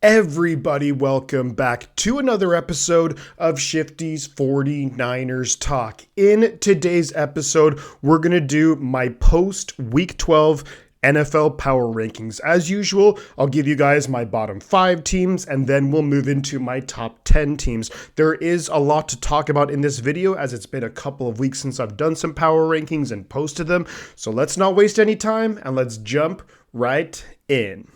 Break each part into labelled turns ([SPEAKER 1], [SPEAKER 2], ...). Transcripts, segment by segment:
[SPEAKER 1] Everybody, welcome back to another episode of Shifty's 49ers Talk. In today's episode, we're going to do my post-Week 12 NFL Power Rankings. As usual, I'll give you guys my bottom 5 teams, and then we'll move into my top 10 teams. There is a lot to talk about in this video, as it's been a couple of weeks since I've done some Power Rankings and posted them. So let's not waste any time, and let's jump right in.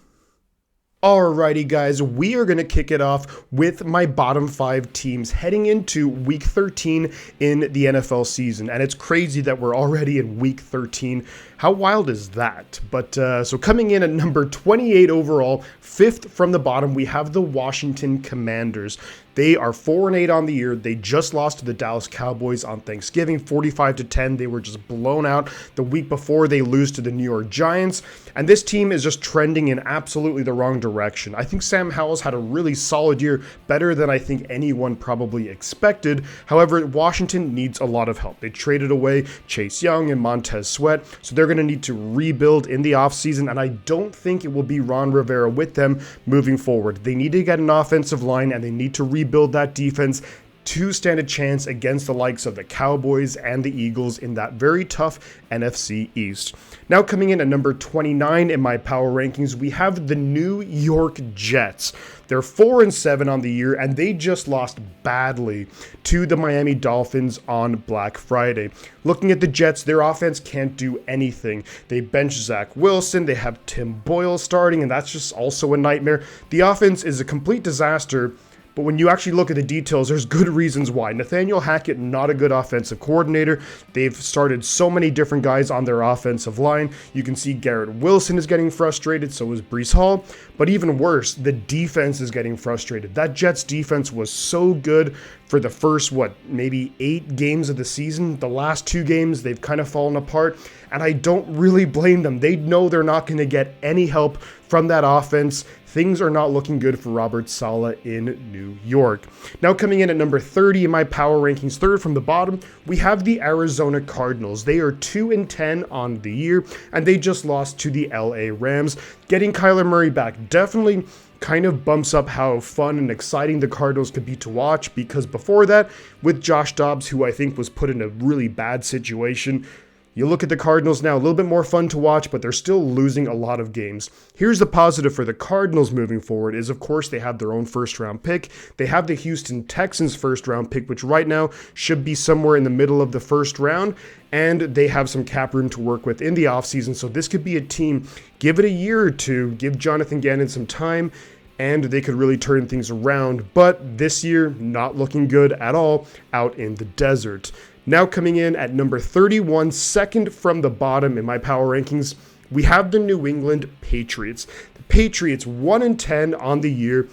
[SPEAKER 1] Alrighty guys, we are going to kick it off with my bottom 5 teams heading into week 13 in the NFL season. And it's crazy that we're already in week 13. How wild is that? But so coming in at number 28 overall, 5th from the bottom, we have the Washington Commanders. They are 4-8 on the year. They just lost to the Dallas Cowboys on Thanksgiving, 45-10. They were just blown out. The week before, they lose to the New York Giants. And this team is just trending in absolutely the wrong direction. I think Sam Howell's had a really solid year, better than I think anyone probably expected. However, Washington needs a lot of help. They traded away Chase Young and Montez Sweat, so they're going to need to rebuild in the offseason, and I don't think it will be Ron Rivera with them moving forward. They need to get an offensive line, and they need to rebuild that defense to stand a chance against the likes of the Cowboys and the Eagles in that very tough NFC East. Now coming in at number 29 in my power rankings, we have the New York Jets. They're 4-7 on the year, and they just lost badly to the Miami Dolphins on Black Friday. Looking at the Jets, their offense can't do anything. They bench Zach Wilson, they have Tim Boyle starting, and that's just also a nightmare. The offense is a complete disaster. But when you actually look at the details, there's good reasons why. Nathaniel Hackett, not a good offensive coordinator. They've started so many different guys on their offensive line. You can see Garrett Wilson is getting frustrated, so is Breece Hall. But even worse, the defense is getting frustrated. That Jets defense was so good for the first, maybe 8 games of the season. The last 2 games, they've kind of fallen apart. And I don't really blame them. They know they're not going to get any help from that offense. Things are not looking good for Robert Saleh in New York. Now coming in at number 30 in my power rankings, third from the bottom, we have the Arizona Cardinals. They are 2-10 on the year, and they just lost to the LA Rams. Getting Kyler Murray back definitely kind of bumps up how fun and exciting the Cardinals could be to watch, because before that, with Josh Dobbs, who I think was put in a really bad situation, you look at the Cardinals now, a little bit more fun to watch, but they're still losing a lot of games. Here's the positive for the Cardinals moving forward is, of course, they have their own first-round pick. They have the Houston Texans first-round pick, which right now should be somewhere in the middle of the first round, and they have some cap room to work with in the offseason. So this could be a team, give it a year or two, give Jonathan Gannon some time, and they could really turn things around. But this year, not looking good at all out in the desert. Now coming in at number 31, second from the bottom in my power rankings, we have the New England Patriots. The Patriots 1-10 on the year.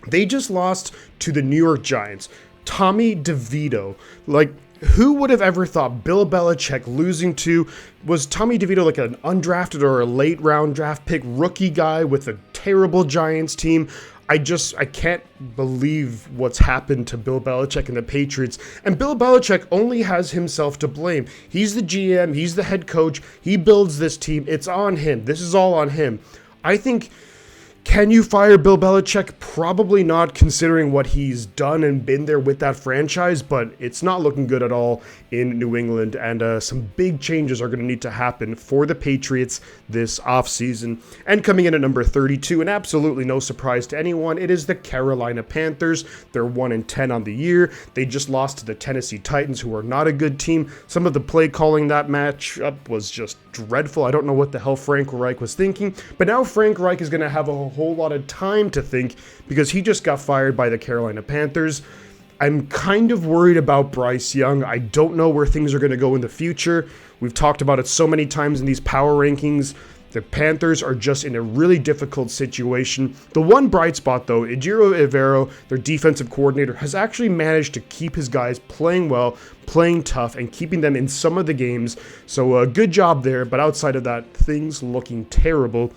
[SPEAKER 1] They just lost to the New York Giants. Tommy DeVito, who would have ever thought Bill Belichick losing to, was Tommy DeVito like an undrafted or a late round draft pick rookie guy with a terrible Giants team? I can't believe what's happened to Bill Belichick and the Patriots. And Bill Belichick only has himself to blame. He's the GM, he's the head coach, he builds this team. It's on him. This is all on him. I think, can you fire Bill Belichick? Probably not, considering what he's done and been there with that franchise, but it's not looking good at all in New England, and some big changes are going to need to happen for the Patriots this offseason. And coming in at number 32, and absolutely no surprise to anyone, it is the Carolina Panthers. They're 1-10 on the year. They just lost to the Tennessee Titans, who are not a good team. Some of the play calling that matchup was just dreadful. I don't know what the hell Frank Reich was thinking, but now Frank Reich is going to have a whole lot of time to think, because he just got fired by the Carolina Panthers. I'm kind of worried about Bryce Young. I don't know where things are going to go in the future. We've talked about it so many times in these power rankings. The Panthers are just in a really difficult situation. The one bright spot, though, Ejiro Evero, their defensive coordinator, has actually managed to keep his guys playing well, playing tough, and keeping them in some of the games. So good job there, but outside of that, things looking terrible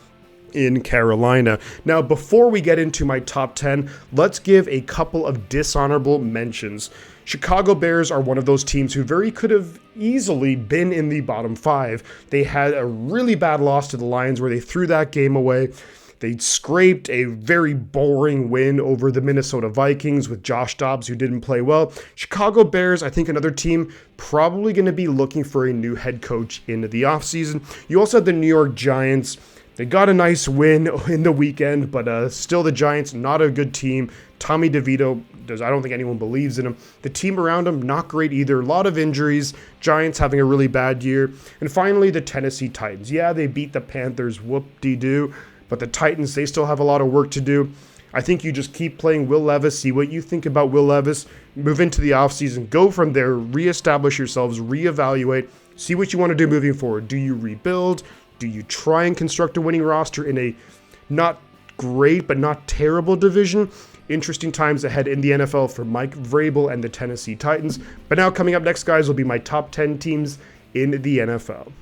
[SPEAKER 1] in Carolina. Now, before we get into my top 10, let's give a couple of dishonorable mentions. Chicago Bears are one of those teams who very could have easily been in the bottom 5. They had a really bad loss to the Lions where they threw that game away. They scraped a very boring win over the Minnesota Vikings with Josh Dobbs, who didn't play well. Chicago Bears, I think another team probably going to be looking for a new head coach in the offseason. You also have the New York Giants. They got a nice win in the weekend, but still the Giants, not a good team. Tommy DeVito, I don't think anyone believes in him. The team around him, not great either. A lot of injuries. Giants having a really bad year. And finally, the Tennessee Titans. Yeah, they beat the Panthers, whoop-de-doo. But the Titans, they still have a lot of work to do. I think you just keep playing Will Levis, see what you think about Will Levis, move into the offseason, go from there, reestablish yourselves, reevaluate, see what you want to do moving forward. Do you rebuild? Do you try and construct a winning roster in a not great but not terrible division? Interesting times ahead in the NFL for Mike Vrabel and the Tennessee Titans. But now coming up next, guys, will be my top 10 teams in the NFL.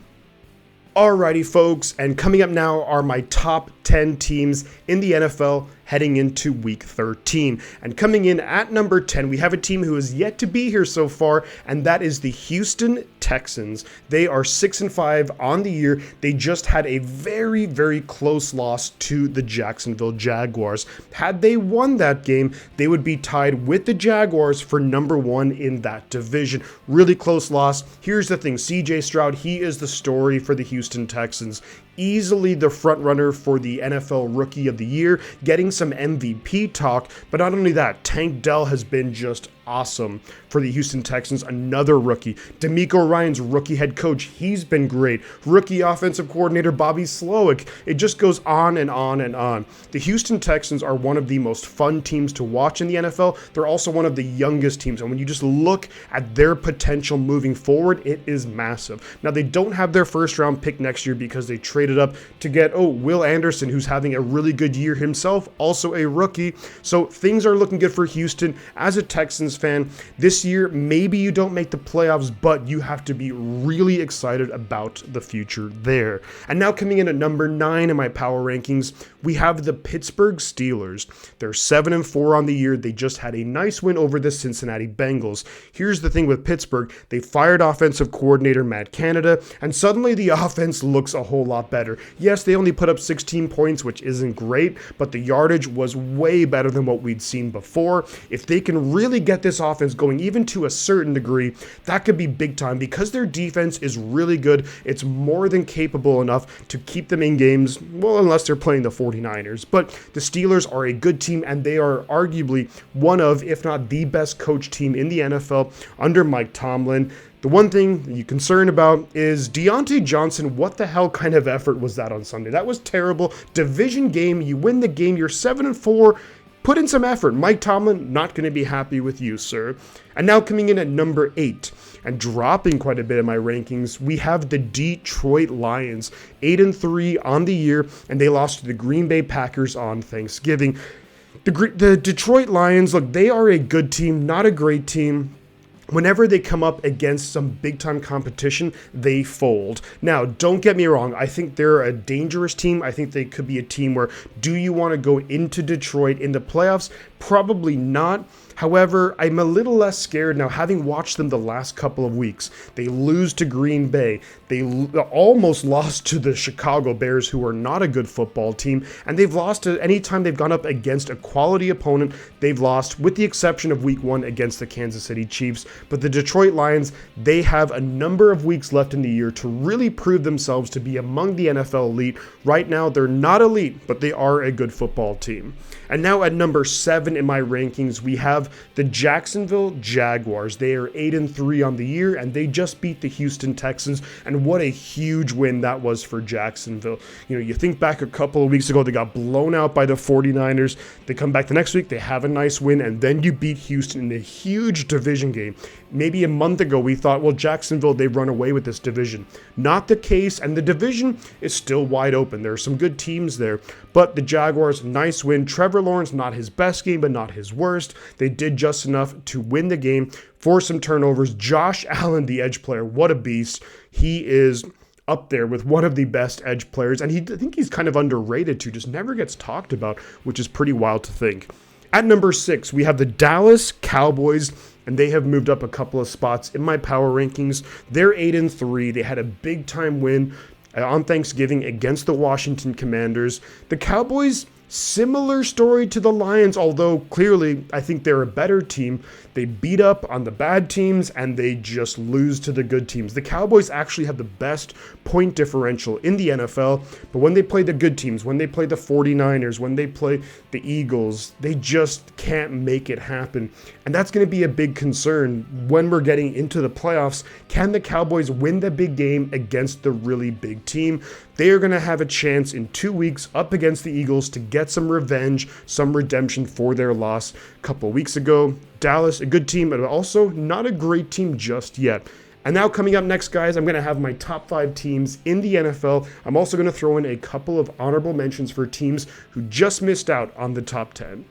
[SPEAKER 1] Alrighty, folks, and coming up now are my top 10 teams in the NFL heading into Week 13. And coming in at number 10, we have a team who is yet to be here so far, and that is the Houston Texans. They are 6-5 on the year. They just had a very, very close loss to the Jacksonville Jaguars. Had they won that game, they would be tied with the Jaguars for number 1 in that division. Really close loss. Here's the thing, CJ Stroud, he is the story for the Houston Texans. Easily the front runner for the NFL Rookie of the Year, getting some MVP talk, but not only that, Tank Dell has been just awesome for the Houston Texans, another rookie. DeMeco Ryans rookie head coach, he's been great. Rookie offensive coordinator Bobby Slowick. It just goes on and on and on. The Houston Texans are one of the most fun teams to watch in the NFL. They're also one of the youngest teams, and when you just look at their potential moving forward, it is massive. Now, they don't have their first round pick next year because they traded up to get, Will Anderson, who's having a really good year himself, also a rookie. So things are looking good for Houston. As a Texans fan, this year, maybe you don't make the playoffs, but you have to be really excited about the future there. And now coming in at number 9 in my power rankings, we have the Pittsburgh Steelers. They're 7-4 on the year. They just had a nice win over the Cincinnati Bengals. Here's the thing with Pittsburgh. They fired offensive coordinator Matt Canada, and suddenly the offense looks a whole lot better. Yes, they only put up 16 points, which isn't great, but the yardage was way better than what we'd seen before. If they can really get this offense going, even to a certain degree, that could be big time because their defense is really good. It's more than capable enough to keep them in games, well, unless they're playing the 49ers. But the Steelers are a good team, and they are arguably one of, if not the best coach team in the NFL under Mike Tomlin. The one thing you're concerned about is Deontay Johnson. What the hell kind of effort was that on Sunday? That was terrible. Division game, you win the game, you're 7-4. Put in some effort. Mike Tomlin, not going to be happy with you, sir. And now coming in at number 8 and dropping quite a bit in my rankings, we have the Detroit Lions, 8-3 on the year, and they lost to the Green Bay Packers on Thanksgiving. The Detroit Lions, look, they are a good team, not a great team. Whenever they come up against some big-time competition, they fold. Now, don't get me wrong. I think they're a dangerous team. I think they could be a team where, do you want to go into Detroit in the playoffs? Probably not. However, I'm a little less scared now, having watched them the last couple of weeks. They lose to Green Bay. They almost lost to the Chicago Bears, who are not a good football team. And they've lost to any time they've gone up against a quality opponent. They've lost, with the exception of week 1 against the Kansas City Chiefs. But the Detroit Lions, they have a number of weeks left in the year to really prove themselves to be among the NFL elite. Right now, they're not elite, but they are a good football team. And now at number 7 in my rankings, we have the Jacksonville Jaguars. They are 8-3 on the year, and they just beat the Houston Texans. And what a huge win that was for Jacksonville. You know, you think back a couple of weeks ago, they got blown out by the 49ers. They come back the next week, they have a nice win, and then you beat Houston in a huge division game. Maybe a month ago, we thought, well, Jacksonville, they've run away with this division. Not the case, and the division is still wide open. There are some good teams there, but the Jaguars, nice win. Trevor Lawrence, not his best game, but not his worst. They did just enough to win the game, force some turnovers. Josh Allen, the edge player, what a beast. He is up there with one of the best edge players, and I think he's kind of underrated too, just never gets talked about, which is pretty wild to think. At number 6, we have the Dallas Cowboys, and they have moved up a couple of spots in my power rankings. They're 8-3. They had a big-time win on Thanksgiving against the Washington Commanders. The Cowboys, similar story to the Lions, although clearly I think they're a better team. They beat up on the bad teams and they just lose to the good teams. The Cowboys actually have the best point differential in the NFL, but when they play the good teams, when they play the 49ers, when they play the Eagles, they just can't make it happen. And that's going to be a big concern when we're getting into the playoffs. Can the Cowboys win the big game against the really big team? They are going to have a chance in 2 weeks up against the Eagles to get some revenge, some redemption for their loss a couple weeks ago. Dallas, a good team, but also not a great team just yet. And now coming up next, guys, I'm going to have my top 5 teams in the NFL. I'm also going to throw in a couple of honorable mentions for teams who just missed out on the top 10.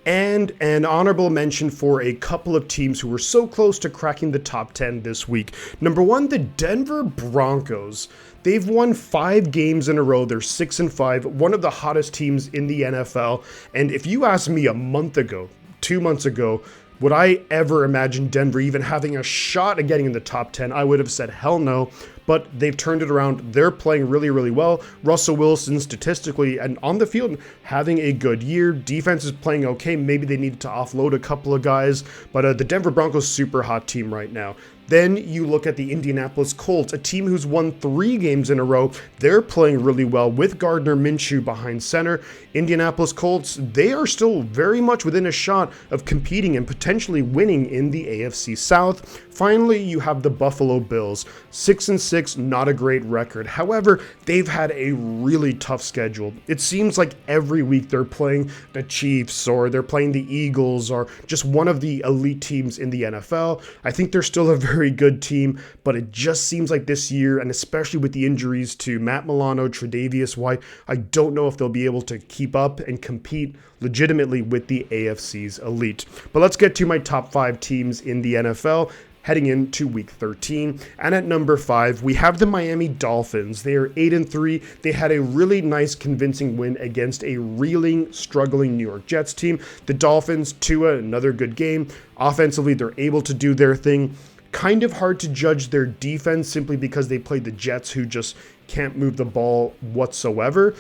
[SPEAKER 1] And an honorable mention for a couple of teams who were so close to cracking the top 10 this week. Number 1, the Denver Broncos. They've won 5 games in a row. They're 6-5, one of the hottest teams in the NFL. And if you asked me a month ago, 2 months ago, would I ever imagine Denver even having a shot at getting in the top 10? I would have said hell no, but they've turned it around. They're playing really, really well. Russell Wilson statistically and on the field having a good year. Defense is playing okay. Maybe they needed to offload a couple of guys, but the Denver Broncos, super hot team right now. Then you look at the Indianapolis Colts, a team who's won 3 games in a row. They're playing really well with Gardner Minshew behind center. Indianapolis Colts, they are still very much within a shot of competing and potentially winning in the AFC South. Finally, you have the Buffalo Bills, 6-6, not a great record. However, they've had a really tough schedule. It seems like every week they're playing the Chiefs or they're playing the Eagles or just one of the elite teams in the NFL. I think they're still a very good team, but it just seems like this year, and especially with the injuries to Matt Milano, Tre'Davious White, I don't know if they'll be able to keep up and compete legitimately with the AFC's elite. But let's get to my top 5 teams in the NFL heading into week 13. And at number 5, we have the Miami Dolphins. They are 8-3. They had a really nice, convincing win against a reeling, struggling New York Jets team. The Dolphins, Tua, another good game. Offensively, they're able to do their thing. Kind of hard to judge their defense simply because they played the Jets, who just can't move the ball whatsoever.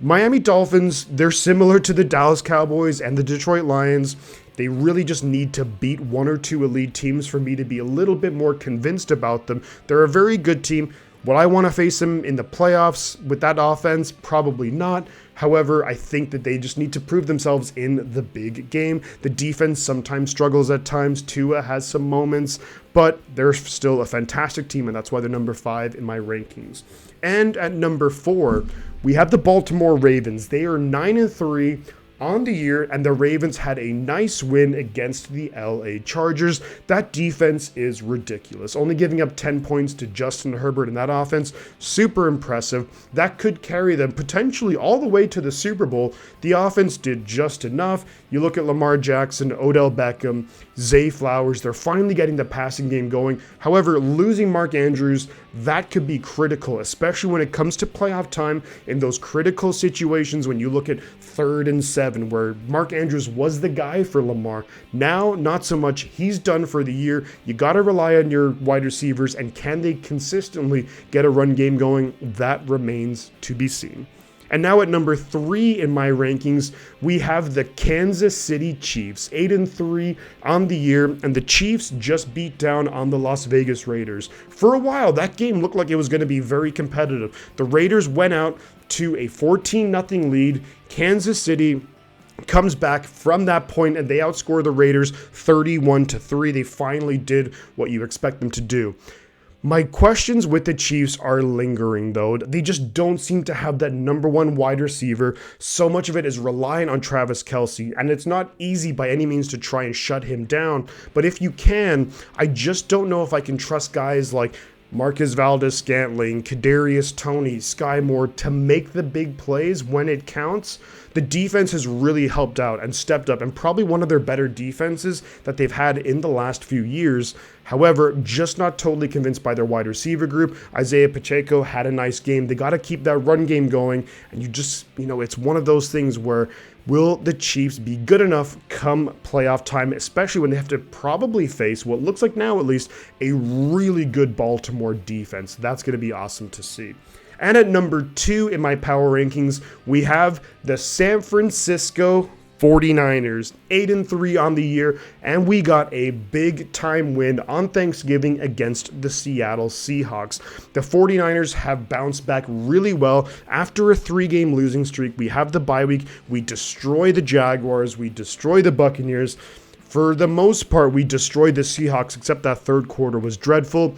[SPEAKER 1] Miami Dolphins, they're similar to the Dallas Cowboys and the Detroit Lions. They really just need to beat 1 or 2 elite teams for me to be a little bit more convinced about them. They're a very good team. Would I want to face them in the playoffs with that offense? Probably not. However, I think that they just need to prove themselves in the big game. The defense sometimes struggles at times. Tua has some moments, but they're still a fantastic team, and that's why they're number 5 in my rankings. And at number 4, we have the Baltimore Ravens. They are 9-3 on the year, and the Ravens had a nice win against the LA Chargers. That defense is ridiculous. Only giving up 10 points to Justin Herbert in that offense, super impressive. That could carry them potentially all the way to the Super Bowl. The offense did just enough. You look at Lamar Jackson, Odell Beckham, Zay Flowers, they're finally getting the passing game going. However, losing Mark Andrews, that could be critical, especially when it comes to playoff time in those critical situations when you look at 3rd and 7, where Mark Andrews was the guy for Lamar. Now, not so much. He's done for the year. You got to rely on your wide receivers, and can they consistently get a run game going? That remains to be seen. And now at number 3 in my rankings, we have the Kansas City Chiefs, 8-3 on the year, and the Chiefs just beat down on the Las Vegas Raiders. For a while, that game looked like it was going to be very competitive. The Raiders went out to a 14-0 lead. Kansas City comes back from that point, and they outscore the Raiders 31-3. They finally did what you expect them to do. My questions with the Chiefs are lingering, though. They just don't seem to have that number 1 wide receiver. So much of it is relying on Travis Kelce, and it's not easy by any means to try and shut him down. But if you can, I just don't know if I can trust guys like Marquez Valdes-Scantling, Kadarius Toney, Sky Moore to make the big plays when it counts. The defense has really helped out and stepped up, and probably one of their better defenses that they've had in the last few years. However, just not totally convinced by their wide receiver group. Isaiah Pacheco had a nice game. They got to keep that run game going, and it's one of those things where Will the Chiefs be good enough come playoff time, especially when they have to probably face what looks like now at least a really good Baltimore defense? That's going to be awesome to see. And at number 2 in my power rankings, we have the San Francisco 49ers, 8-3 on the year, and we got a big time win on Thanksgiving against the Seattle Seahawks. The 49ers have bounced back really well after a 3-game losing streak. We have the bye week, we destroy the Jaguars, we destroy the Buccaneers. For the most part, we destroyed the Seahawks, except that third quarter was dreadful.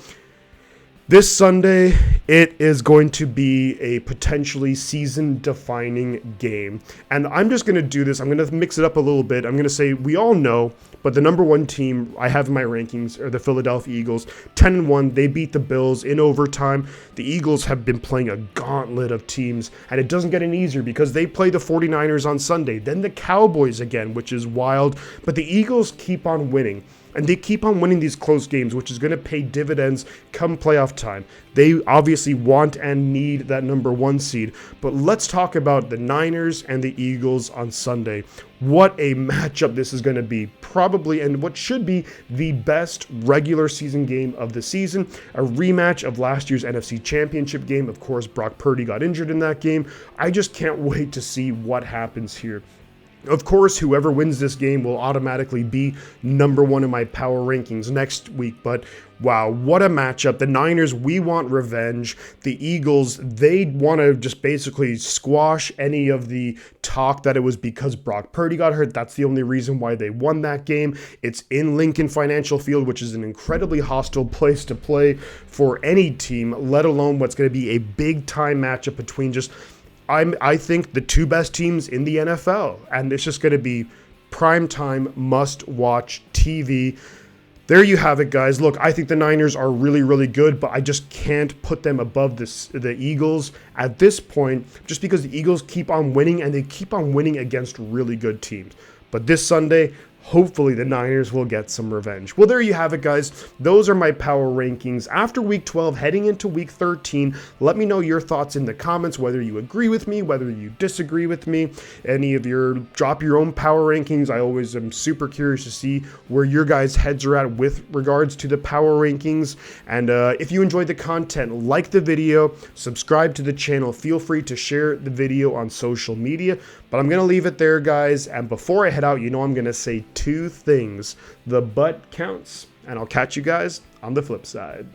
[SPEAKER 1] This Sunday, it is going to be a potentially season-defining game. And I'm just going to do this. I'm going to mix it up a little bit. I'm going to say we all know, but the number 1 team I have in my rankings are the Philadelphia Eagles. 10-1, they beat the Bills in overtime. The Eagles have been playing a gauntlet of teams, and it doesn't get any easier because they play the 49ers on Sunday, then the Cowboys again, which is wild. But the Eagles keep on winning. And they keep on winning these close games, which is going to pay dividends come playoff time. They obviously want and need that number 1 seed. But let's talk about the Niners and the Eagles on Sunday. What a matchup this is going to be. Probably, and what should be the best regular season game of the season. A rematch of last year's NFC Championship game. Of course, Brock Purdy got injured in that game. I just can't wait to see what happens here. Of course, whoever wins this game will automatically be number 1 in my power rankings next week, but wow, what a matchup. The Niners, we want revenge. The Eagles, they want to just basically squash any of the talk that it was because Brock Purdy got hurt. That's the only reason why they won that game. It's in Lincoln Financial Field, which is an incredibly hostile place to play for any team, let alone what's going to be a big-time matchup between just I think the 2 best teams in the NFL, and it's just going to be primetime must-watch TV. There you have it, guys. Look, I think the Niners are really, really good, but I just can't put them above the Eagles at this point just because the Eagles keep on winning, and they keep on winning against really good teams. But this Sunday, hopefully the Niners will get some revenge. Well, there you have it, guys. Those are my power rankings after Week 12, heading into Week 13. Let me know your thoughts in the comments, whether you agree with me, whether you disagree with me. Drop your own power rankings. I always am super curious to see where your guys' heads are at with regards to the power rankings. And if you enjoyed the content, like the video, subscribe to the channel. Feel free to share the video on social media. But I'm going to leave it there, guys. And before I head out, I'm going to say 2 things. The butt counts, and I'll catch you guys on the flip side.